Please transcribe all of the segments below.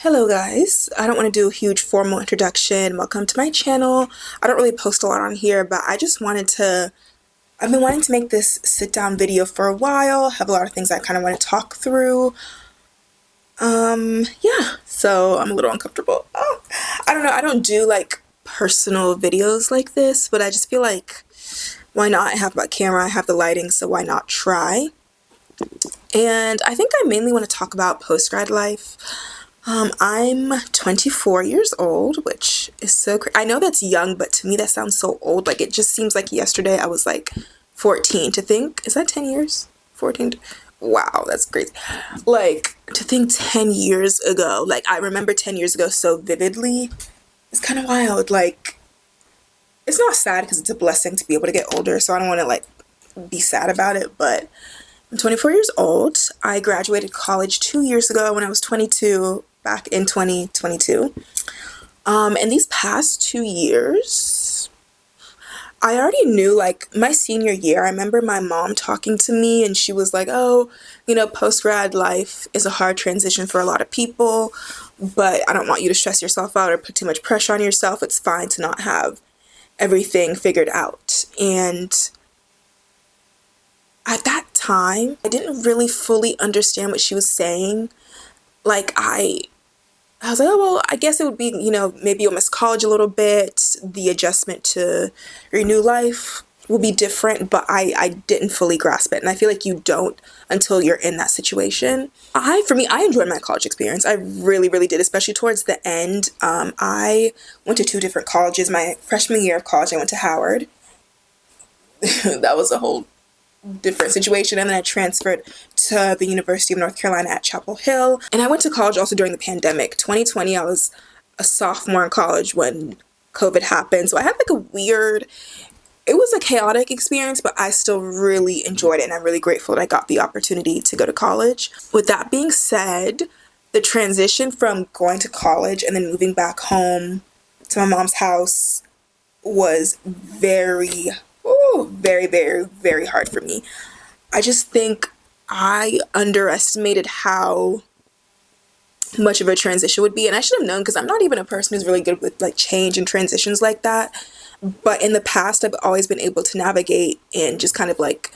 Hello guys, I don't want to do a huge formal introduction. Welcome to my channel. I don't really post a lot on here, but I've been wanting to make this sit down video for a while. Have a lot of things I kind of want to talk through. Yeah, so I'm a little uncomfortable. I don't know, I don't do like personal videos like this, but I just feel like why not? I have my camera, I have the lighting, so why not try? And I think I mainly want to talk about post-grad life. I'm 24 years old, which is so crazy. I know that's young, but to me that sounds so old. Like, it just seems like yesterday I was like 14. To think, is that 10 years? 14? Wow, that's crazy. Like, to think 10 years ago, like, I remember 10 years ago so vividly. It's kind of wild. Like, it's not sad because it's a blessing to be able to get older, so I don't want to, like, be sad about it, but I'm 24 years old. I graduated college 2 years ago when I was 22, back in 2022. And these past 2 years, I already knew, like, my senior year, I remember my mom talking to me and she was like, oh, post-grad life is a hard transition for a lot of people, but I don't want you to stress yourself out or put too much pressure on yourself. It's fine to not have everything figured out. And at that time, I didn't really fully understand what she was saying. Like, I was like, oh, well, I guess it would be, maybe you'll miss college a little bit. The adjustment to your new life will be different, but I didn't fully grasp it. And I feel like you don't until you're in that situation. For me, I enjoyed my college experience. I really, really did, especially towards the end. I went to two different colleges. My freshman year of college, I went to Howard. That was a whole different situation, and then I transferred to the University of North Carolina at Chapel Hill, and I went to college also during the pandemic. 2020, I was a sophomore in college when COVID happened, so I had like it was a chaotic experience, but I still really enjoyed it, and I'm really grateful that I got the opportunity to go to college. With that being said, the transition from going to college and then moving back home to my mom's house was very, very, very, very hard for me. I just think I underestimated how much of a transition would be, and I should have known because I'm not even a person who's really good with like change and transitions like that. But in the past, I've always been able to navigate and just kind of like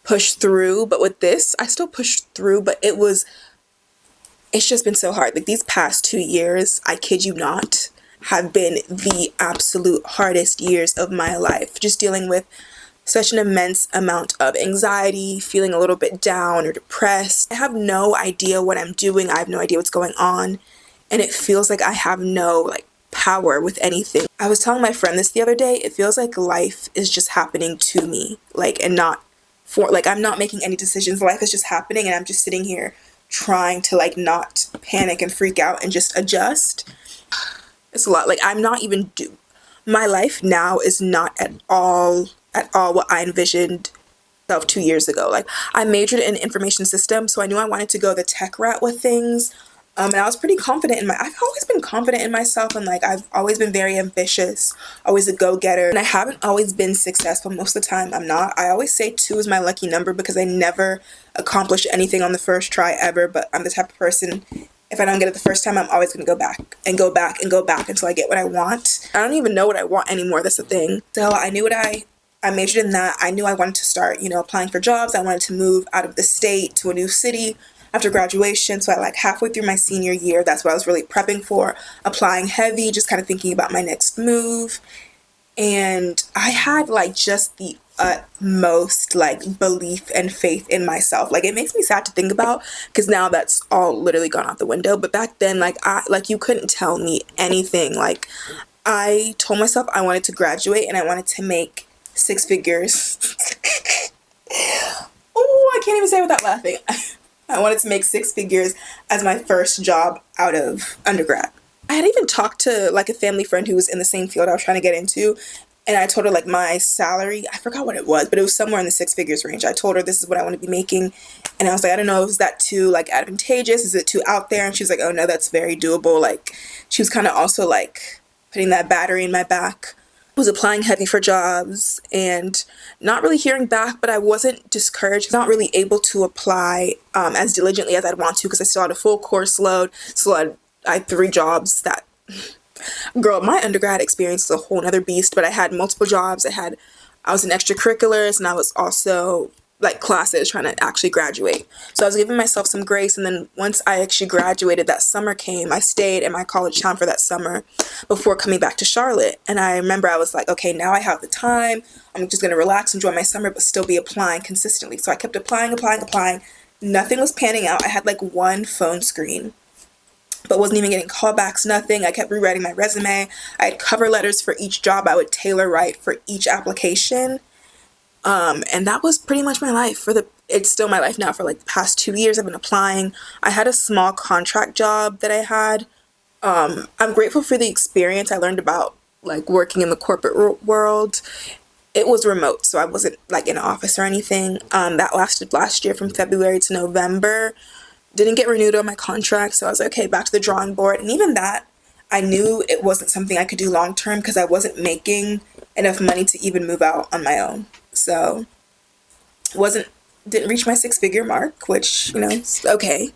push through. But with this, I still pushed through, but it's just been so hard. Like, these past 2 years, I kid you not, have been the absolute hardest years of my life. Just dealing with such an immense amount of anxiety, feeling a little bit down or depressed. I have no idea what I'm doing. I have no idea what's going on. And it feels like I have no like power with anything. I was telling my friend this the other day. It feels like life is just happening to me. And not for, like, I'm not making any decisions. Life is just happening and I'm just sitting here trying to like not panic and freak out and just adjust. It's a lot. Like, my life now is not at all what I envisioned myself 2 years ago. Like, I majored in information systems, so I knew I wanted to go the tech route with things. And I was pretty confident I've always been confident in myself, and like, I've always been very ambitious, always a go-getter. And I haven't always been successful. Most of the time I'm not. I always say 2 is my lucky number because I never accomplish anything on the first try ever, but I'm the type of person, if I don't get it the first time, I'm always going to go back and go back and go back until I get what I want. I don't even know what I want anymore. That's the thing. So I knew I majored in that. I knew I wanted to start, applying for jobs. I wanted to move out of the state to a new city after graduation. So halfway through my senior year, that's what I was really prepping for, applying heavy, just kind of thinking about my next move. And I had like just the utmost like belief and faith in myself. Like, it makes me sad to think about because now that's all literally gone out the window. But back then, you couldn't tell me anything. Like, I told myself I wanted to graduate and I wanted to make 6 figures. Oh, I can't even say it without laughing. I wanted to make 6 figures as my first job out of undergrad. I had even talked to like a family friend who was in the same field I was trying to get into, and I told her like my salary, I forgot what it was, but it was somewhere in the 6 figures range. I told her this is what I want to be making, and I was like, I don't know, is that too like advantageous? Is it too out there? And she was like, oh no, that's very doable. Like, she was kind of also like putting that battery in my back. I was applying heavy for jobs and not really hearing back, but I wasn't discouraged. Not really able to apply as diligently as I'd want to because I still had a full course load, still had I had 3 jobs that, girl, my undergrad experience was a whole nother beast, but I had multiple jobs. I was in extracurriculars, and I was also like classes trying to actually graduate. So I was giving myself some grace, and then once I actually graduated, that summer came. I stayed in my college town for that summer before coming back to Charlotte. And I remember I was like, okay, now I have the time. I'm just going to relax, enjoy my summer, but still be applying consistently. So I kept applying. Nothing was panning out. I had like one phone screen, but wasn't even getting callbacks, nothing. I kept rewriting my resume. I had cover letters for each job I would tailor write for each application. And that was pretty much my life it's still my life now. For like the past 2 years, I've been applying. I had a small contract job that I had. I'm grateful for the experience I learned about like working in the corporate world. It was remote, so I wasn't like in an office or anything. That lasted last year from February to November. Didn't get renewed on my contract, so I was like, okay, back to the drawing board. And even that, I knew it wasn't something I could do long term because I wasn't making enough money to even move out on my own. So wasn't didn't reach my 6-figure mark, which, it's okay.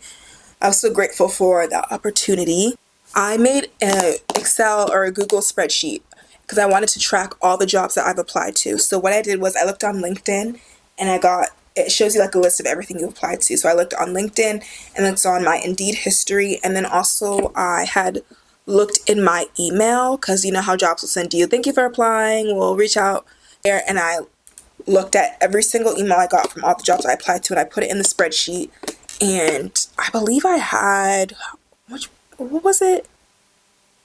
I was so grateful for that opportunity. I made an Excel or a Google spreadsheet because I wanted to track all the jobs that I've applied to. So what I did was I looked on LinkedIn, and it shows you like a list of everything you applied to. So I looked on LinkedIn, and it's on my Indeed history. And then also I had looked in my email, because you know how jobs will send you, thank you for applying, we'll reach out there. And I looked at every single email I got from all the jobs I applied to, and I put it in the spreadsheet. And I believe I had, what was it?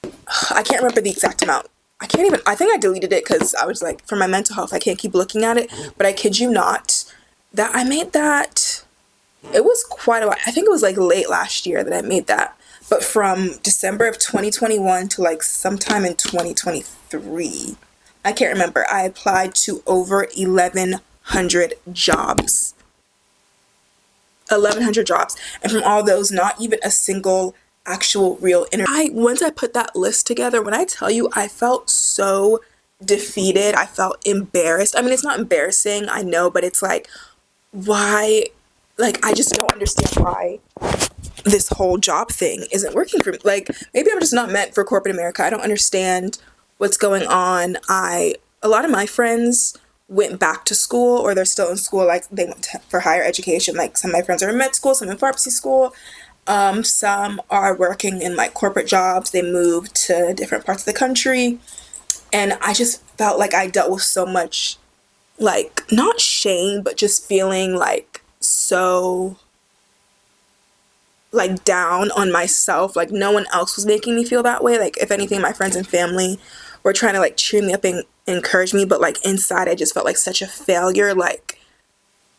I can't remember the exact amount. I think I deleted it because I was like, for my mental health, I can't keep looking at it. But I kid you not, that I made that, it was quite a while. I think it was like late last year that I made that. But from December of 2021 to like sometime in 2023, I can't remember, I applied to over 1,100 jobs. 1,100 jobs. And from all those, not even a single actual real interview. Once I put that list together, when I tell you, I felt so defeated. I felt embarrassed. I mean, it's not embarrassing, I know, but it's like, why? Like, I just don't understand why this whole job thing isn't working for me. Like, maybe I'm just not meant for corporate America. I don't understand what's going on. A lot of my friends went back to school, or they're still in school, like they went for higher education. Like some of my friends are in med school, some in pharmacy school. Some are working in like corporate jobs. They moved to different parts of the country. And I just felt like I dealt with so much, like, not shame, but just feeling like so like down on myself. Like no one else was making me feel that way. Like if anything, my friends and family were trying to like cheer me up and encourage me, but like inside I just felt like such a failure. Like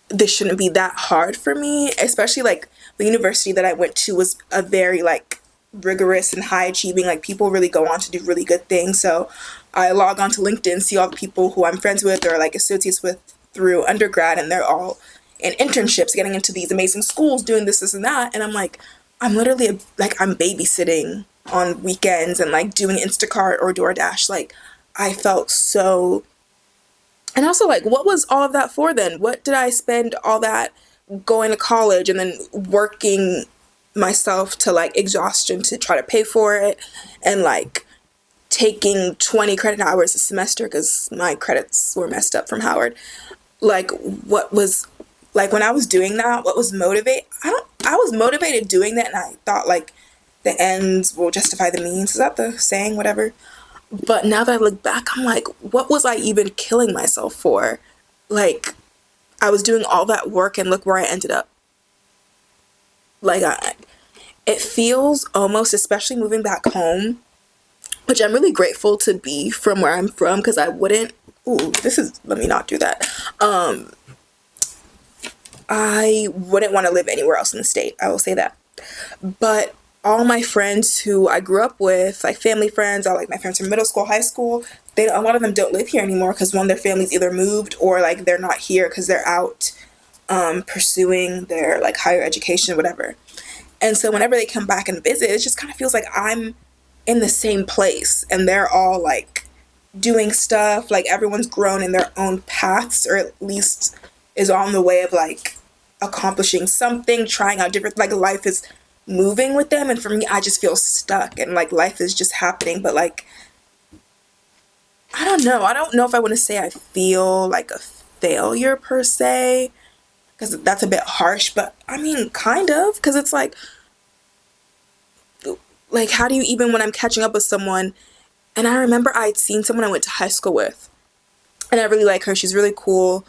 this shouldn't be that hard for me, especially like the university that I went to was a very like rigorous and high achieving, like people really go on to do really good things. So I log on to LinkedIn, see all the people who I'm friends with or like associates with through undergrad, and they're all in internships, getting into these amazing schools, doing this and that. And I'm like, I'm literally I'm babysitting on weekends and like doing Instacart or DoorDash. Like I felt so, and also like, what was all of that for then? What did I spend all that going to college and then working myself to like exhaustion to try to pay for it, and like taking 20 credit hours a semester because my credits were messed up from Howard. Like what was, like when I was doing that, what was I was motivated doing that, and I thought like the ends will justify the means. Is that the saying? Whatever. But now that I look back, I'm like, what was I even killing myself for? Like I was doing all that work and look where I ended up. Like it feels almost, especially moving back home, which I'm really grateful to be from where I'm from, because I wouldn't, let me not do that. I wouldn't want to live anywhere else in the state. I will say that. But all my friends who I grew up with, like family friends, or like my friends from middle school, high school, a lot of them don't live here anymore because one, their families either moved or like they're not here because they're out pursuing their like higher education or whatever. And so whenever they come back and visit, it just kind of feels like I'm in the same place and they're all like doing stuff. Like everyone's grown in their own paths, or at least is on the way of like accomplishing something, trying out different, like life is moving with them, and for me, I just feel stuck and like life is just happening. But like, I don't know if I want to say I feel like a failure per se, because that's a bit harsh, but I mean, kind of, because it's like, how do you even, when I'm catching up with someone, and I remember I'd seen someone I went to high school with, and I really like her, she's really cool,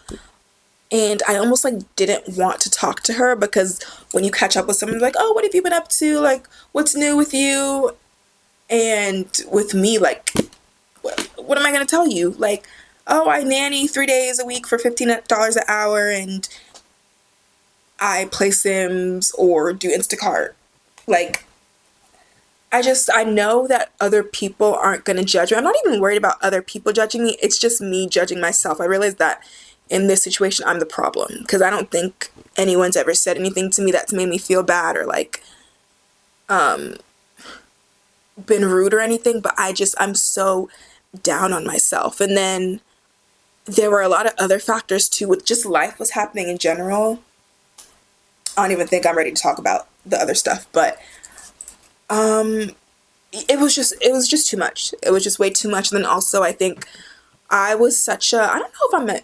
and I almost like didn't want to talk to her, because when you catch up with someone, like, oh, what have you been up to? Like, what's new with you? And with me, like, what am I going to tell you? Like, oh, I nanny 3 days a week for $15 an hour, and I play Sims or do Instacart. Like, I know that other people aren't going to judge me. I'm not even worried about other people judging me. It's just me judging myself. I realize that in this situation, I'm the problem, because I don't think anyone's ever said anything to me that's made me feel bad or like, been rude or anything, but I'm so down on myself. And then there were a lot of other factors too, with just life was happening in general. I don't even think I'm ready to talk about the other stuff, but it was just too much. It was just way too much. And then also I think I was such a, I don't know if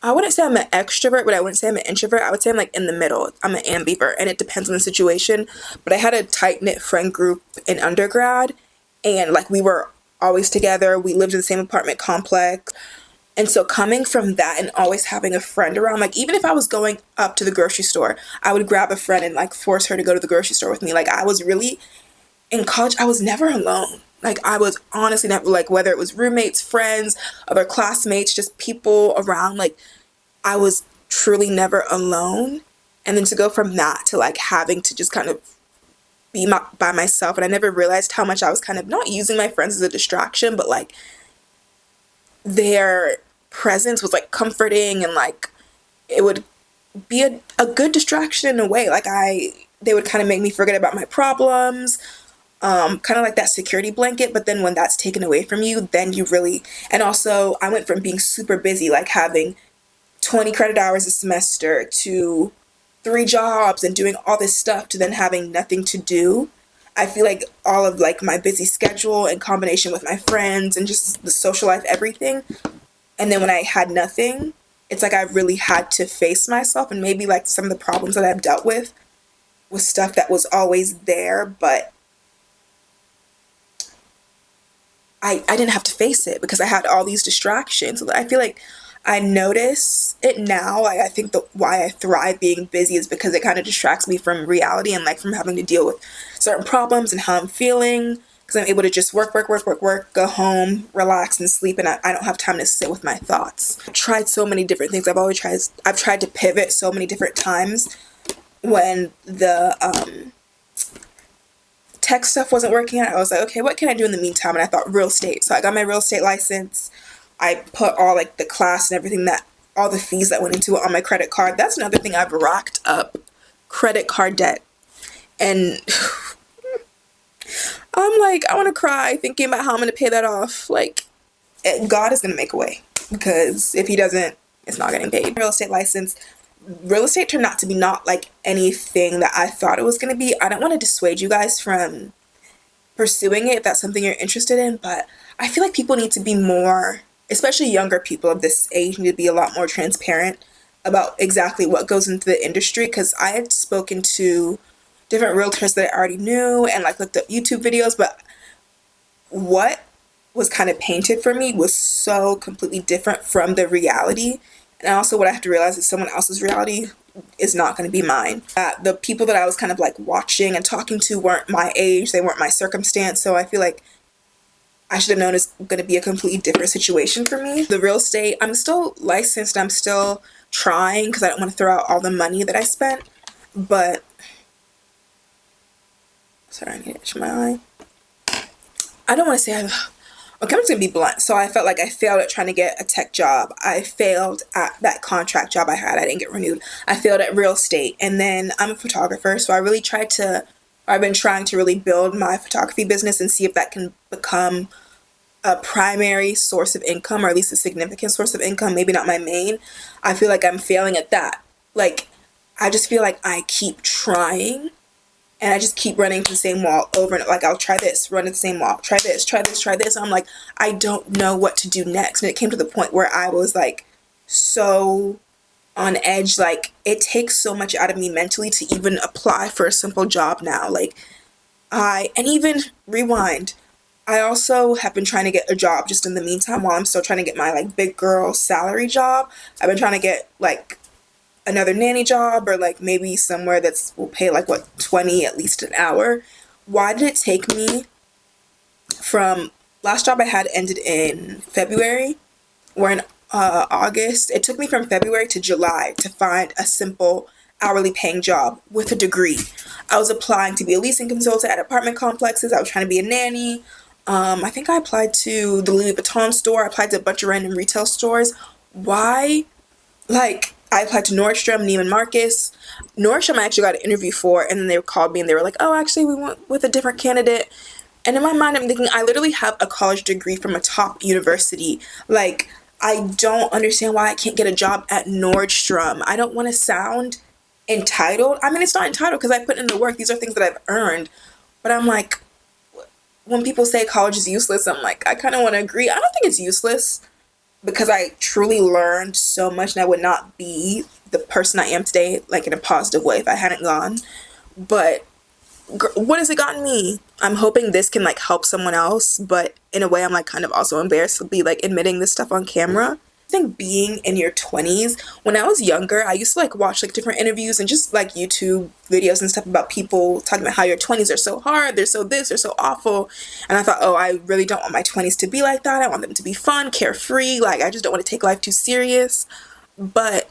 I wouldn't say I'm an extrovert, but I wouldn't say I'm an introvert. I would say I'm like in the middle. I'm an ambivert, and it depends on the situation. But I had a tight-knit friend group in undergrad, and like we were always together. We lived in the same apartment complex. And so coming from that and always having a friend around, like even if I was going up to the grocery store, I would grab a friend and like force her to go to the grocery store with me. Like I was really, in college, I was never alone. Like I was honestly never, like whether it was roommates, friends, other classmates, just people around, like I was truly never alone. And then to go from that to like having to just kind of by myself, and I never realized how much I was kind of not using my friends as a distraction, but like their presence was like comforting, and like it would be a good distraction in a way. Like they would kind of make me forget about my problems, kind of like that security blanket. But then when that's taken away from you, then you really, and also I went from being super busy, like having 20 credit hours a semester, to 3 jobs and doing all this stuff, to then having nothing to do. I feel like all of like my busy schedule in combination with my friends and just the social life, everything. And then when I had nothing, it's like I really had to face myself, and maybe like some of the problems that I've dealt with was stuff that was always there, but I didn't have to face it because I had all these distractions. So I feel like I notice it now. I think why I thrive being busy is because it kind of distracts me from reality and like from having to deal with certain problems and how I'm feeling. Because I'm able to just work, go home, relax, and sleep, and I don't have time to sit with my thoughts. I've tried so many different things. I've tried to pivot so many different times when the tech stuff wasn't working out. I was like, okay, what can I do in the meantime? And I thought real estate. So I got my real estate license. I put all like the class and everything, that all the fees that went into it, on my credit card. That's another thing, I've racked up credit card debt. And I'm like, I want to cry thinking about how I'm going to pay that off. Like, God is going to make a way, because if he doesn't, it's not getting paid. Real estate license. Real estate turned out to be not like anything that I thought it was going to be. I don't want to dissuade you guys from pursuing it if that's something you're interested in, but I feel like people need to be more, especially younger people of this age, need to be a lot more transparent about exactly what goes into the industry. Because I had spoken to different realtors that I already knew and like looked up YouTube videos, but what was kind of painted for me was so completely different from the reality. And also what I have to realize is someone else's reality is not going to be mine. The people that I was kind of like watching and talking to weren't my age, they weren't my circumstance, so I feel like I should have known it's going to be a completely different situation for me. The real estate, I'm still licensed, I'm still trying because I don't want to throw out all the money that I spent, but sorry, I need to itch my eye. I don't want to say okay, I'm just going to be blunt. So I felt like I failed at trying to get a tech job. I failed at that contract job I had. I didn't get renewed. I failed at real estate. And then I'm a photographer, so I've been trying to really build my photography business and see if that can become a primary source of income, or at least a significant source of income, maybe not my main. I feel like I'm failing at that. Like, I just feel like I keep trying and I just keep running to the same wall over and like I'll try this, run to the same wall, try this, try this, try this. I'm like, I don't know what to do next. And it came to the point where I was like so on edge. Like it takes so much out of me mentally to even apply for a simple job now. Like and even rewind. I also have been trying to get a job just in the meantime while I'm still trying to get my like big girl salary job. I've been trying to get like another nanny job or like maybe somewhere that's will pay like what 20 at least an hour. Why did it take me from last job I had ended in February? We're in August. It took me from February to July to find a simple hourly paying job with a degree. I was applying to be a leasing consultant at apartment complexes. I was trying to be a nanny. I think I applied to the Louis Vuitton store. I applied to a bunch of random retail stores. Why? Like, I applied to Nordstrom, Neiman Marcus. Nordstrom I actually got an interview for, and then they called me and they were like, oh, actually, we went with a different candidate. And in my mind, I'm thinking, I literally have a college degree from a top university. Like, I don't understand why I can't get a job at Nordstrom. I don't want to sound entitled. I mean, it's not entitled because I put in the work. These are things that I've earned. But I'm like, when people say college is useless, I'm like, I kind of want to agree. I don't think it's useless because I truly learned so much and I would not be the person I am today, like in a positive way, if I hadn't gone. But what has it gotten me? I'm hoping this can like help someone else, but in a way I'm like kind of also embarrassed to be like admitting this stuff on camera. I think being in your 20s, when I was younger, I used to like watch like different interviews and just like YouTube videos and stuff about people talking about how your 20s are so hard, they're so this, they're so awful. And I thought, oh, I really don't want my 20s to be like that. I want them to be fun, carefree. Like I just don't want to take life too serious. But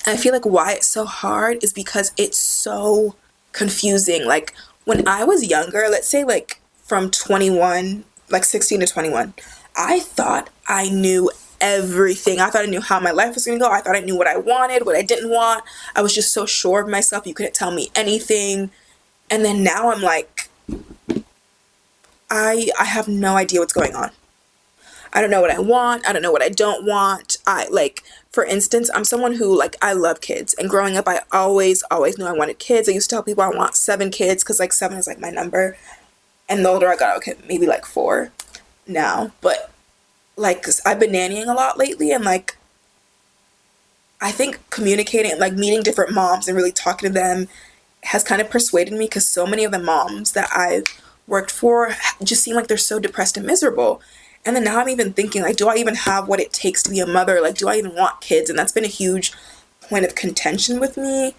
I feel like why it's so hard is because it's so confusing. Like when I was younger, let's say like from 21, like 16 to 21, I thought I knew everything. I thought I knew how my life was going to go. I thought I knew what I wanted, what I didn't want. I was just so sure of myself. You couldn't tell me anything. And then now I'm like, I have no idea what's going on. I don't know what I want. I don't know what I don't want. For instance, I'm someone who, like, I love kids. And growing up, I always knew I wanted kids. I used to tell people I want 7 kids because, like, 7 is, like, my number. And the older I got, okay, maybe, like, 4 now. But, like, 'cause I've been nannying a lot lately. And, like, I think communicating, like, meeting different moms and really talking to them has kind of persuaded me because so many of the moms that I've worked for just seem like they're so depressed and miserable. And then now I'm even thinking, like, do I even have what it takes to be a mother? Like, do I even want kids? And that's been a huge point of contention with me.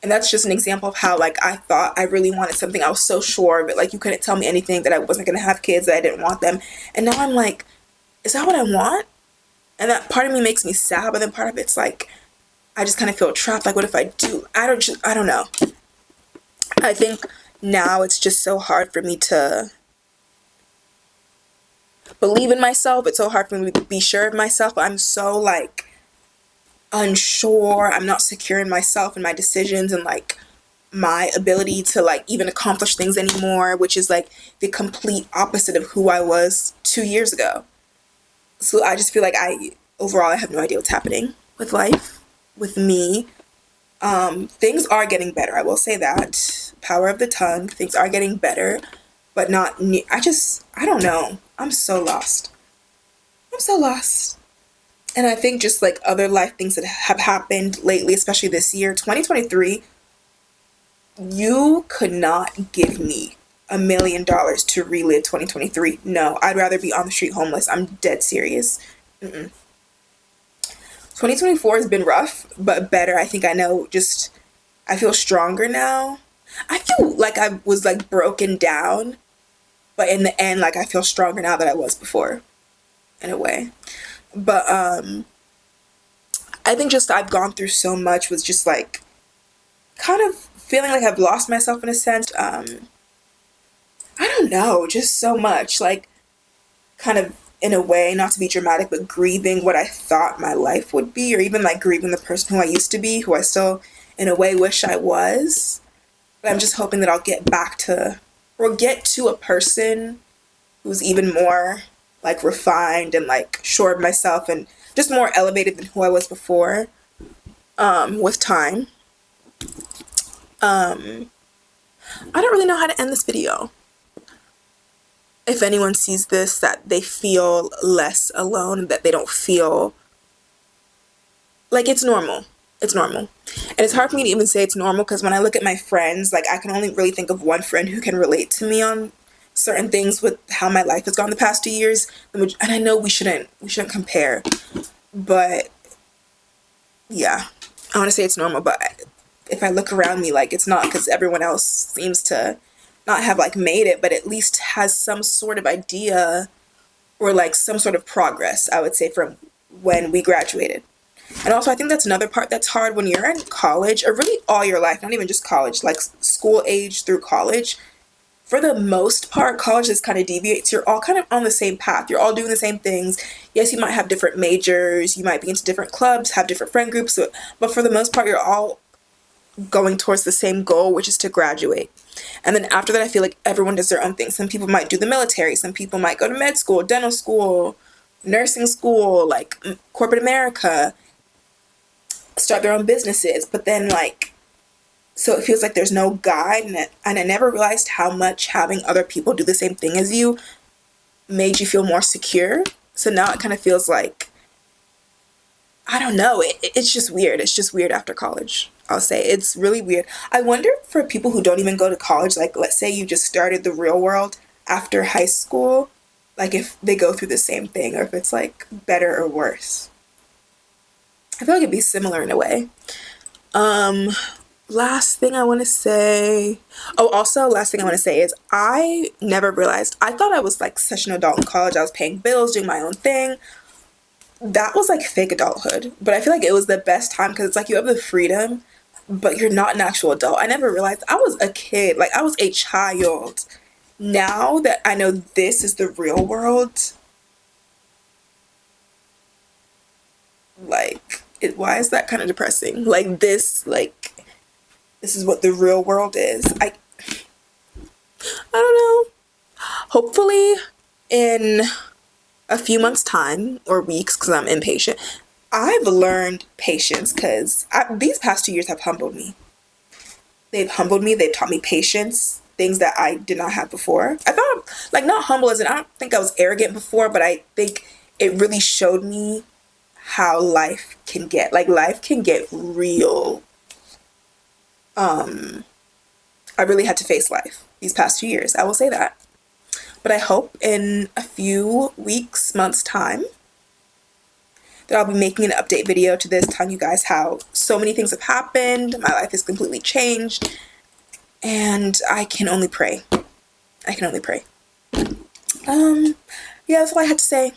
And that's just an example of how, like, I thought I really wanted something. I was so sure of it. Like, you couldn't tell me anything that I wasn't going to have kids, that I didn't want them. And now I'm like, is that what I want? And that part of me makes me sad, but then part of it's like, I just kind of feel trapped. Like, what if I do? I don't know. I think now it's just so hard for me to believe in myself. It's so hard for me to be sure of myself. I'm so like unsure. I'm not secure in myself and my decisions and like my ability to like even accomplish things anymore, which is like the complete opposite of who I was 2 years ago. So I just feel like overall I have no idea what's happening with life, with me. Things are getting better. I will say that. Power of the tongue. Things are getting better, but not new. I don't know. I'm so lost. I'm so lost. And I think just like other life things that have happened lately, especially this year, 2023, you could not give me $1 million to relive 2023. No, I'd rather be on the street homeless. I'm dead serious. 2024 has been rough, but better. I think I feel stronger now. I feel like I was like broken down, but in the end, like I feel stronger now than I was before, in a way. But I think just I've gone through so much was just like kind of feeling like I've lost myself in a sense. I don't know, just so much like kind of in a way, not to be dramatic, but grieving what I thought my life would be, or even like grieving the person who I used to be, who I still in a way wish I was. But I'm just hoping that I'll get back to, or get to a person who's even more like refined and like sure of myself and just more elevated than who I was before, with time. I don't really know how to end this video. If anyone sees this, that they feel less alone, that they don't feel like it's normal. It's normal. And it's hard for me to even say it's normal because when I look at my friends, like I can only really think of one friend who can relate to me on certain things with how my life has gone the past 2 years. And I know we shouldn't compare, but yeah, I want to say it's normal, but if I look around me, like it's not, because everyone else seems to not have like made it, but at least has some sort of idea or like some sort of progress, I would say, from when we graduated. And also, I think that's another part that's hard when you're in college, or really all your life, not even just college, like school age through college. For the most part, college just kind of deviates. You're all kind of on the same path. You're all doing the same things. Yes, you might have different majors. You might be into different clubs, have different friend groups. But for the most part, you're all going towards the same goal, which is to graduate. And then after that, I feel like everyone does their own thing. Some people might do the military. Some people might go to med school, dental school, nursing school, like corporate America, start their own businesses. But then like, so it feels like there's no guide. And I never realized how much having other people do the same thing as you made you feel more secure. So now it kind of feels like, I don't know, it's just weird. It's just weird after college. I'll say it's really weird. I wonder, for people who don't even go to college, like let's say you just started the real world after high school, like if they go through the same thing or if it's like better or worse. I feel like it'd be similar in a way. Last thing I want to say. Oh, also, last thing I want to say is I never realized, I thought I was like such an adult in college. I was paying bills, doing my own thing. That was like fake adulthood. But I feel like it was the best time because it's like you have the freedom, but you're not an actual adult. I never realized I was a kid. Like I was a child. Now that I know this is the real world, like, why is that kind of depressing? Like this is what the real world is. I don't know. Hopefully in a few months' time or weeks, because I'm impatient, I've learned patience because these past 2 years have humbled me. They've humbled me. They've taught me patience, things that I did not have before. I thought, like, not humble as in, I don't think I was arrogant before, but I think it really showed me how life can get. Like, life can get real. I really had to face life these past 2 years. I will say that. But I hope in a few weeks, months' time, that I'll be making an update video to this, telling you guys how so many things have happened. My life has completely changed. And I can only pray. I can only pray. Yeah, that's all I had to say.